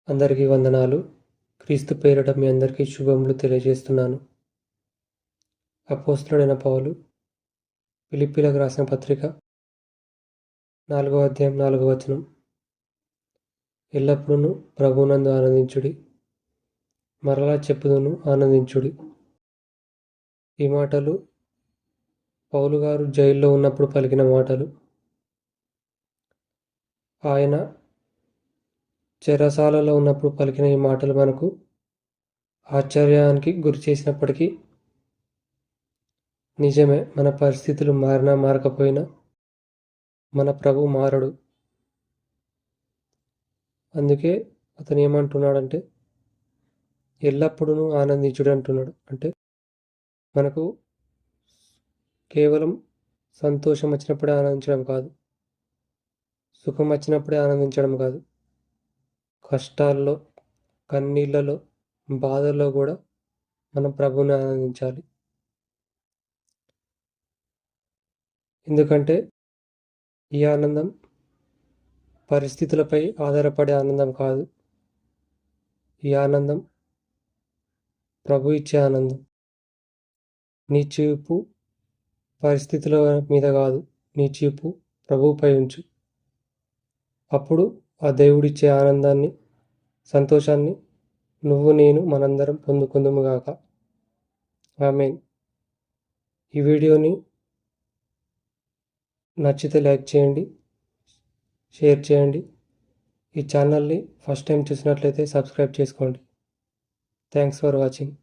అందరికీ వందనాలు. క్రీస్తు పేరిట మీ అందరికీ శుభములు తెలియజేస్తున్నాను. అపోస్తలుడైన పౌలు ఫిలిప్పీలకు రాసిన పత్రిక 4వ అధ్యాయం 4వ వచనం. ఎల్లప్పుడూ ప్రభువునందు ఆనందించుడి, మరలా చెప్పుదును ఆనందించుడి. ఈ మాటలు పౌలు గారు జైల్లో ఉన్నప్పుడు పలికిన మాటలు. ఆయన చెరసాలలో ఉన్నప్పుడు పలికిన ఈ మాటలు మనకు ఆశ్చర్యానికి గురి చేసినప్పటికీ నిజమే. మన పరిస్థితులు మారినా మారకపోయినా మన ప్రభు మారడు. అందుకే అతను ఏమంటున్నాడంటే ఎల్లప్పుడూ ఆనందించుడు అంటున్నాడు. అంటే మనకు కేవలం సంతోషం వచ్చినప్పుడే ఆనందించడం కాదు, సుఖం వచ్చినప్పుడే ఆనందించడం కాదు, కష్టాల్లో, కన్నీళ్ళలో, బాధల్లో కూడా మనం ప్రభువుని ఆనందించాలి. ఎందుకంటే ఈ ఆనందం పరిస్థితులపై ఆధారపడే ఆనందం కాదు. ఈ ఆనందం ప్రభు ఇచ్చే ఆనందం. నీ చూపు పరిస్థితుల మీద కాదు, నీ చూపు ప్రభువుపై ఉంచు. అప్పుడు ఆ దేవుడిచ్చే ఆనందాన్ని, సంతోషాన్ని నువ్వు, నేను, మనందరం పొందుకుందుముగాక. ఆమేన్. ఈ వీడియోని నచ్చితే లైక్ చేయండి, షేర్ చేయండి. ఈ ఛానల్ని ఫస్ట్ టైం చూసినట్లయితే సబ్స్క్రైబ్ చేసుకోండి. Thanks for watching.